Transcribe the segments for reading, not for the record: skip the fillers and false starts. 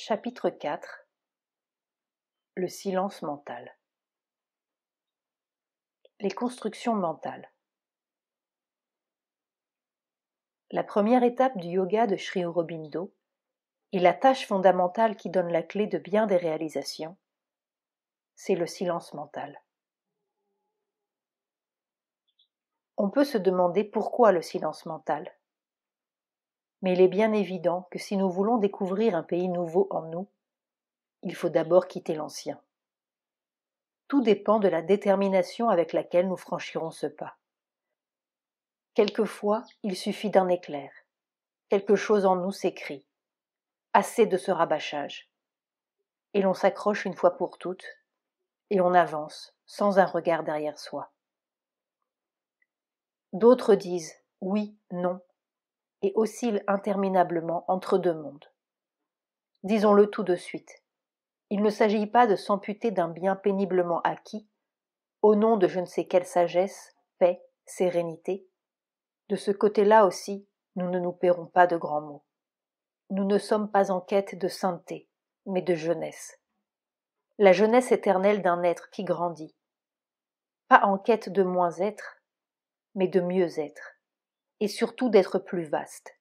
Chapitre 4. Le silence mental. Les constructions mentales. La première étape du yoga de Sri Aurobindo, et la tâche fondamentale qui donne la clé de bien des réalisations, c'est le silence mental. On peut se demander pourquoi le silence mental. Mais il est bien évident que si nous voulons découvrir un pays nouveau en nous, il faut d'abord quitter l'ancien. Tout dépend de la détermination avec laquelle nous franchirons ce pas. Quelquefois, il suffit d'un éclair. Quelque chose en nous s'écrie. Assez de ce rabâchage. Et l'on s'accroche une fois pour toutes, et on avance, sans un regard derrière soi. D'autres disent oui, non, et oscillent interminablement entre deux mondes. Disons-le tout de suite. Il ne s'agit pas de s'amputer d'un bien péniblement acquis, au nom de je ne sais quelle sagesse, paix, sérénité. De ce côté-là aussi, nous ne nous paierons pas de grands mots. Nous ne sommes pas en quête de sainteté, mais de jeunesse. La jeunesse éternelle d'un être qui grandit. Pas en quête de moins être, mais de mieux être, et surtout d'être plus vaste.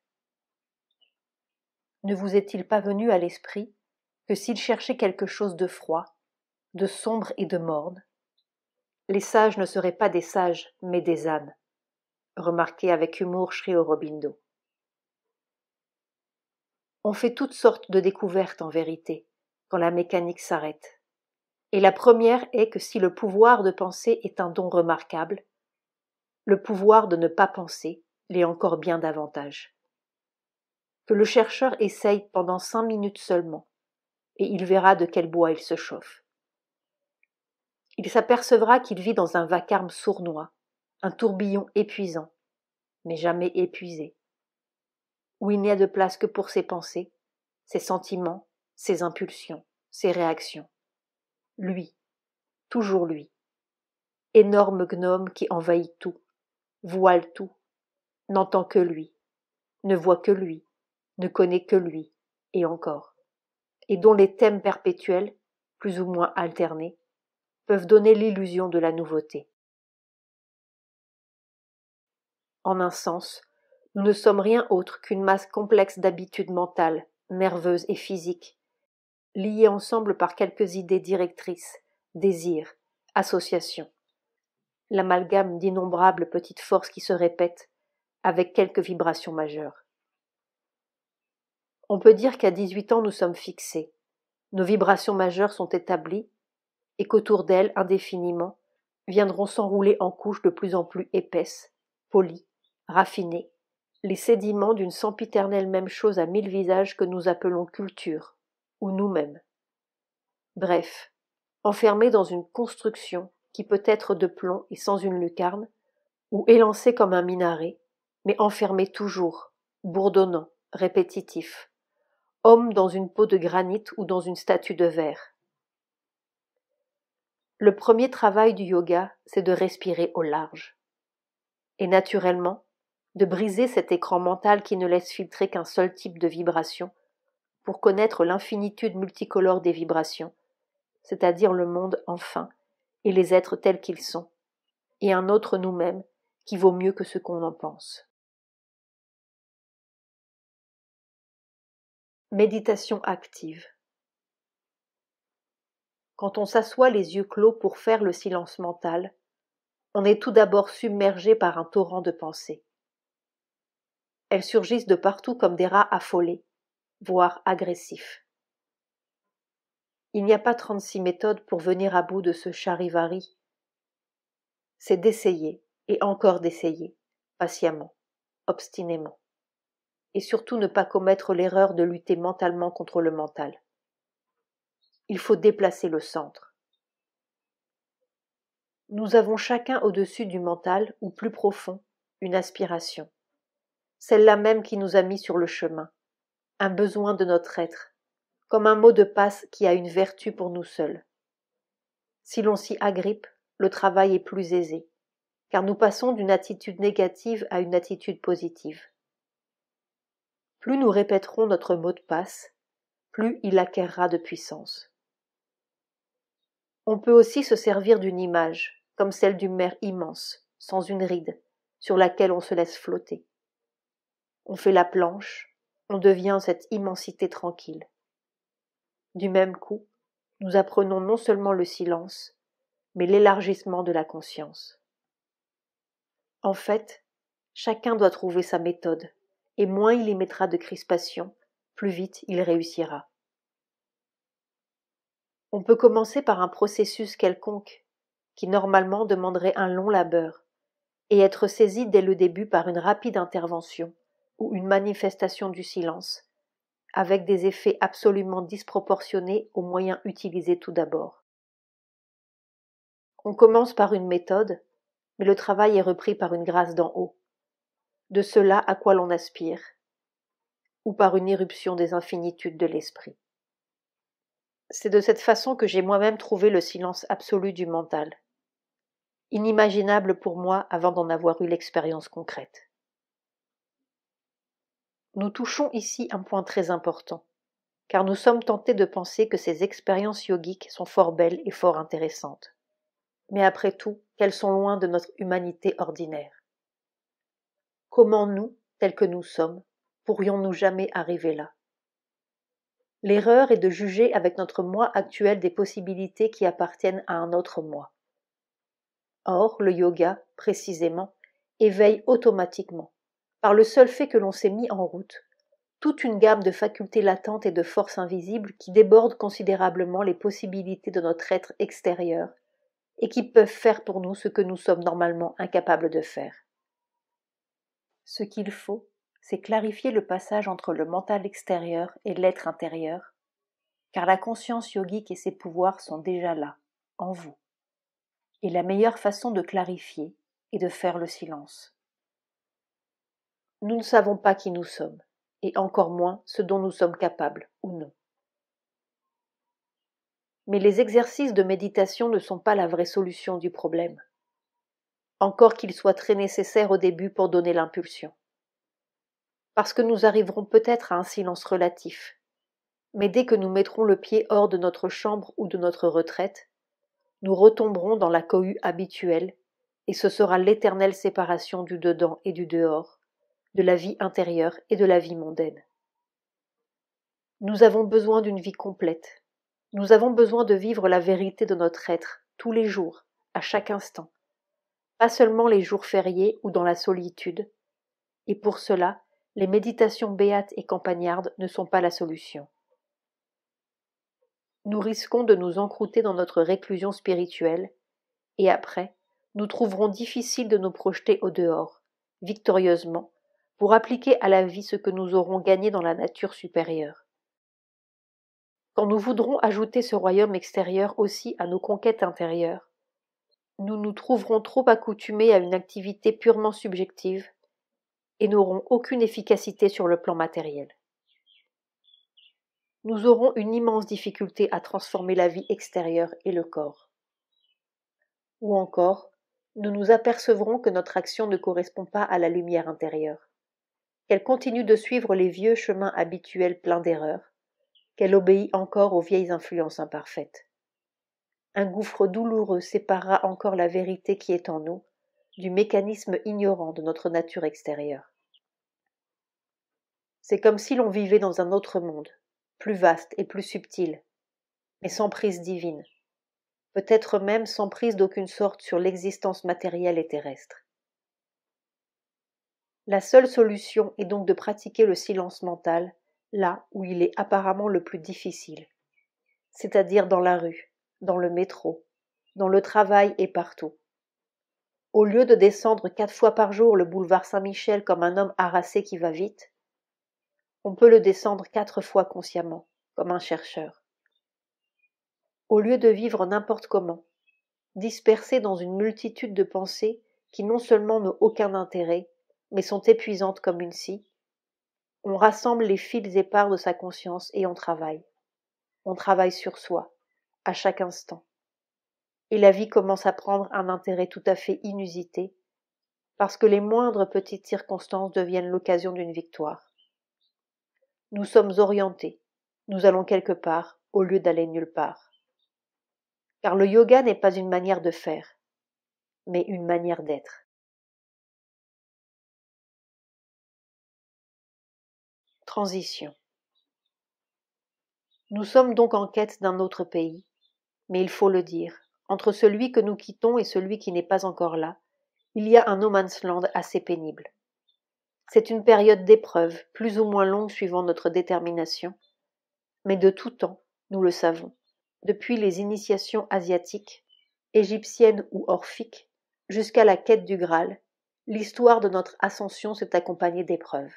Ne vous est-il pas venu à l'esprit que s'il cherchait quelque chose de froid, de sombre et de morne, les sages ne seraient pas des sages, mais des ânes, remarquait avec humour Sri Aurobindo. On fait toutes sortes de découvertes en vérité, quand la mécanique s'arrête. Et la première est que si le pouvoir de penser est un don remarquable, le pouvoir de ne pas penser l'est encore bien davantage. Que le chercheur essaye pendant 5 minutes seulement, et il verra de quel bois il se chauffe. Il s'apercevra qu'il vit dans un vacarme sournois, un tourbillon épuisant, mais jamais épuisé, où il n'y a de place que pour ses pensées, ses sentiments, ses impulsions, ses réactions. Lui, toujours lui, énorme gnome qui envahit tout, voile tout, n'entend que lui, ne voit que lui, ne connaît que lui, et encore, et dont les thèmes perpétuels, plus ou moins alternés, peuvent donner l'illusion de la nouveauté. En un sens, nous ne sommes rien autre qu'une masse complexe d'habitudes mentales, nerveuses et physiques, liées ensemble par quelques idées directrices, désirs, associations, l'amalgame d'innombrables petites forces qui se répètent, avec quelques vibrations majeures. On peut dire qu'à 18 ans nous sommes fixés, nos vibrations majeures sont établies, et qu'autour d'elles, indéfiniment, viendront s'enrouler en couches de plus en plus épaisses, polies, raffinées, les sédiments d'une sempiternelle même chose à 1000 visages que nous appelons culture, ou nous-mêmes. Bref, enfermés dans une construction qui peut être de plomb et sans une lucarne, ou élancée comme un minaret, mais enfermés toujours, bourdonnant, répétitif, homme dans une peau de granit ou dans une statue de verre. Le premier travail du yoga, c'est de respirer au large. Et naturellement, de briser cet écran mental qui ne laisse filtrer qu'un seul type de vibration pour connaître l'infinitude multicolore des vibrations, c'est-à-dire le monde enfin, et les êtres tels qu'ils sont, et un autre nous-mêmes qui vaut mieux que ce qu'on en pense. Méditation active. Quand on s'assoit les yeux clos pour faire le silence mental, on est tout d'abord submergé par un torrent de pensées. Elles surgissent de partout comme des rats affolés, voire agressifs. Il n'y a pas 36 méthodes pour venir à bout de ce charivari. C'est d'essayer, et encore d'essayer, patiemment, obstinément. Et surtout ne pas commettre l'erreur de lutter mentalement contre le mental. Il faut déplacer le centre. Nous avons chacun au-dessus du mental, ou plus profond, une aspiration. Celle-là même qui nous a mis sur le chemin, un besoin de notre être, comme un mot de passe qui a une vertu pour nous seuls. Si l'on s'y agrippe, le travail est plus aisé, car nous passons d'une attitude négative à une attitude positive. Plus nous répéterons notre mot de passe, plus il acquerra de puissance. On peut aussi se servir d'une image, comme celle d'une mer immense, sans une ride, sur laquelle on se laisse flotter. On fait la planche, on devient cette immensité tranquille. Du même coup, nous apprenons non seulement le silence, mais l'élargissement de la conscience. En fait, chacun doit trouver sa méthode, et moins il y mettra de crispation, plus vite il réussira. On peut commencer par un processus quelconque, qui normalement demanderait un long labeur, et être saisi dès le début par une rapide intervention ou une manifestation du silence, avec des effets absolument disproportionnés aux moyens utilisés tout d'abord. On commence par une méthode, mais le travail est repris par une grâce d'en haut, de cela à quoi l'on aspire, ou par une irruption des infinitudes de l'esprit. C'est de cette façon que j'ai moi-même trouvé le silence absolu du mental, inimaginable pour moi avant d'en avoir eu l'expérience concrète. Nous touchons ici un point très important, car nous sommes tentés de penser que ces expériences yogiques sont fort belles et fort intéressantes. Mais après tout, qu'elles sont loin de notre humanité ordinaire. Comment nous, tels que nous sommes, pourrions-nous jamais arriver là? L'erreur est de juger avec notre moi actuel des possibilités qui appartiennent à un autre moi. Or, le yoga, précisément, éveille automatiquement, par le seul fait que l'on s'est mis en route, toute une gamme de facultés latentes et de forces invisibles qui débordent considérablement les possibilités de notre être extérieur et qui peuvent faire pour nous ce que nous sommes normalement incapables de faire. Ce qu'il faut, c'est clarifier le passage entre le mental extérieur et l'être intérieur, car la conscience yogique et ses pouvoirs sont déjà là, en vous. Et la meilleure façon de clarifier est de faire le silence. Nous ne savons pas qui nous sommes, et encore moins ce dont nous sommes capables ou non. Mais les exercices de méditation ne sont pas la vraie solution du problème, encore qu'ils soient très nécessaires au début pour donner l'impulsion. Parce que nous arriverons peut-être à un silence relatif, mais dès que nous mettrons le pied hors de notre chambre ou de notre retraite, nous retomberons dans la cohue habituelle, et ce sera l'éternelle séparation du dedans et du dehors, de la vie intérieure et de la vie mondaine. Nous avons besoin d'une vie complète. Nous avons besoin de vivre la vérité de notre être, tous les jours, à chaque instant, pas seulement les jours fériés ou dans la solitude, et pour cela, les méditations béates et campagnardes ne sont pas la solution. Nous risquons de nous encrouter dans notre réclusion spirituelle, et après, nous trouverons difficile de nous projeter au dehors, victorieusement, pour appliquer à la vie ce que nous aurons gagné dans la nature supérieure. Quand nous voudrons ajouter ce royaume extérieur aussi à nos conquêtes intérieures, nous nous trouverons trop accoutumés à une activité purement subjective et n'aurons aucune efficacité sur le plan matériel. Nous aurons une immense difficulté à transformer la vie extérieure et le corps. Ou encore, nous nous apercevrons que notre action ne correspond pas à la lumière intérieure, qu'elle continue de suivre les vieux chemins habituels pleins d'erreurs, qu'elle obéit encore aux vieilles influences imparfaites. Un gouffre douloureux séparera encore la vérité qui est en nous du mécanisme ignorant de notre nature extérieure. C'est comme si l'on vivait dans un autre monde, plus vaste et plus subtil, mais sans prise divine, peut-être même sans prise d'aucune sorte sur l'existence matérielle et terrestre. La seule solution est donc de pratiquer le silence mental là où il est apparemment le plus difficile, c'est-à-dire dans la rue, dans le métro, dans le travail et partout. Au lieu de descendre 4 fois par jour le boulevard Saint-Michel comme un homme harassé qui va vite, on peut le descendre 4 fois consciemment, comme un chercheur. Au lieu de vivre n'importe comment, dispersé dans une multitude de pensées qui non seulement n'ont aucun intérêt, mais sont épuisantes comme une scie, on rassemble les fils épars de sa conscience et on travaille. On travaille sur soi, à chaque instant. Et la vie commence à prendre un intérêt tout à fait inusité, parce que les moindres petites circonstances deviennent l'occasion d'une victoire. Nous sommes orientés, nous allons quelque part au lieu d'aller nulle part. Car le yoga n'est pas une manière de faire, mais une manière d'être. Transition. Nous sommes donc en quête d'un autre pays, mais il faut le dire, entre celui que nous quittons et celui qui n'est pas encore là, il y a un no man's land assez pénible. C'est une période d'épreuve, plus ou moins longue suivant notre détermination, mais de tout temps, nous le savons, depuis les initiations asiatiques, égyptiennes ou orphiques, jusqu'à la quête du Graal, l'histoire de notre ascension s'est accompagnée d'épreuves.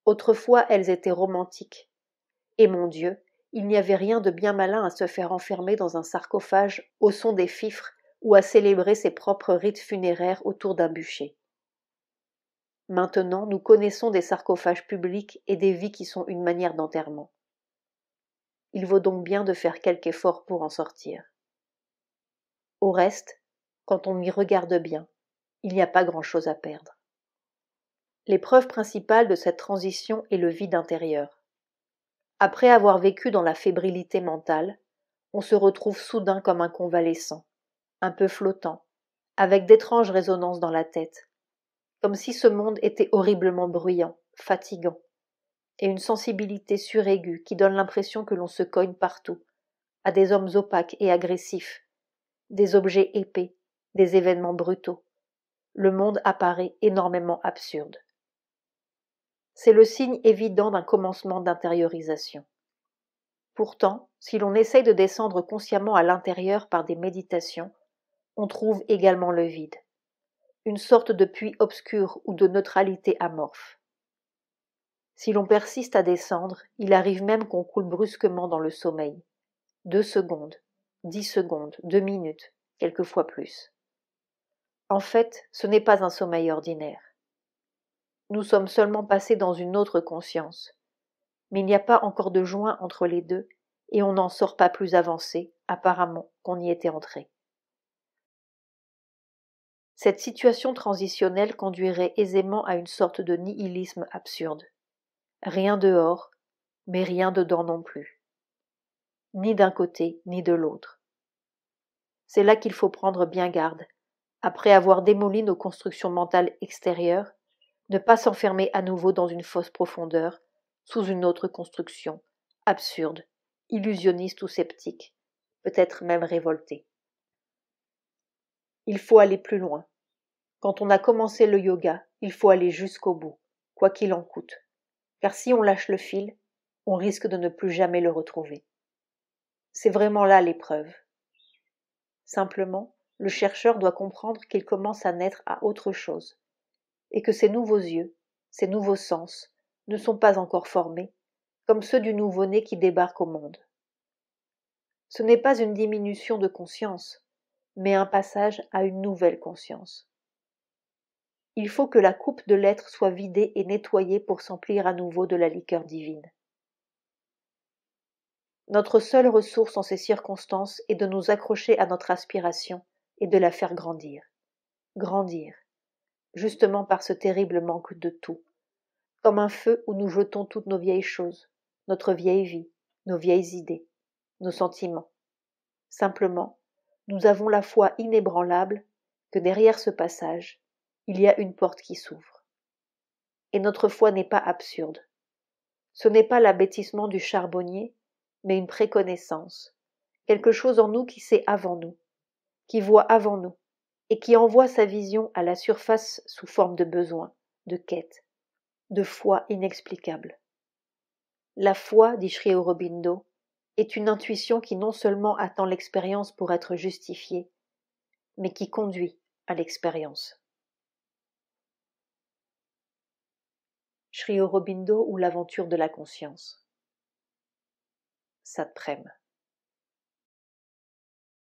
Autrefois, elles étaient romantiques, et mon Dieu, il n'y avait rien de bien malin à se faire enfermer dans un sarcophage au son des fifres ou à célébrer ses propres rites funéraires autour d'un bûcher. Maintenant, nous connaissons des sarcophages publics et des vies qui sont une manière d'enterrement. Il vaut donc bien de faire quelque effort pour en sortir. Au reste, quand on y regarde bien, il n'y a pas grand-chose à perdre. L'épreuve principale de cette transition est le vide intérieur. Après avoir vécu dans la fébrilité mentale, on se retrouve soudain comme un convalescent, un peu flottant, avec d'étranges résonances dans la tête, comme si ce monde était horriblement bruyant, fatigant, et une sensibilité suraiguë qui donne l'impression que l'on se cogne partout, à des hommes opaques et agressifs, des objets épais, des événements brutaux. Le monde apparaît énormément absurde. C'est le signe évident d'un commencement d'intériorisation. Pourtant, si l'on essaye de descendre consciemment à l'intérieur par des méditations, on trouve également le vide, une sorte de puits obscur ou de neutralité amorphe. Si l'on persiste à descendre, il arrive même qu'on coule brusquement dans le sommeil. 2 secondes, 10 secondes, 2 minutes, quelquefois plus. En fait, ce n'est pas un sommeil ordinaire. Nous sommes seulement passés dans une autre conscience, mais il n'y a pas encore de joint entre les deux, et on n'en sort pas plus avancé, apparemment, qu'on y était entré. Cette situation transitionnelle conduirait aisément à une sorte de nihilisme absurde. Rien dehors, mais rien dedans non plus. Ni d'un côté, ni de l'autre. C'est là qu'il faut prendre bien garde, après avoir démoli nos constructions mentales extérieures, ne pas s'enfermer à nouveau dans une fosse profondeur, sous une autre construction, absurde, illusionniste ou sceptique, peut-être même révoltée. Il faut aller plus loin. Quand on a commencé le yoga, il faut aller jusqu'au bout, quoi qu'il en coûte, car si on lâche le fil, on risque de ne plus jamais le retrouver. C'est vraiment là l'épreuve. Simplement, le chercheur doit comprendre qu'il commence à naître à autre chose, et que ses nouveaux yeux, ses nouveaux sens, ne sont pas encore formés, comme ceux du nouveau-né qui débarque au monde. Ce n'est pas une diminution de conscience, mais un passage à une nouvelle conscience. Il faut que la coupe de l'être soit vidée et nettoyée pour s'emplir à nouveau de la liqueur divine. Notre seule ressource en ces circonstances est de nous accrocher à notre aspiration et de la faire grandir. Grandir, justement par ce terrible manque de tout, comme un feu où nous jetons toutes nos vieilles choses, notre vieille vie, nos vieilles idées, nos sentiments. Simplement, nous avons la foi inébranlable que derrière ce passage, il y a une porte qui s'ouvre. Et notre foi n'est pas absurde. Ce n'est pas l'abêtissement du charbonnier, mais une préconnaissance, quelque chose en nous qui sait avant nous, qui voit avant nous, et qui envoie sa vision à la surface sous forme de besoin, de quête, de foi inexplicable. La foi, dit Sri Aurobindo, est une intuition qui non seulement attend l'expérience pour être justifiée, mais qui conduit à l'expérience. Sri Aurobindo ou l'aventure de la conscience. Satprem.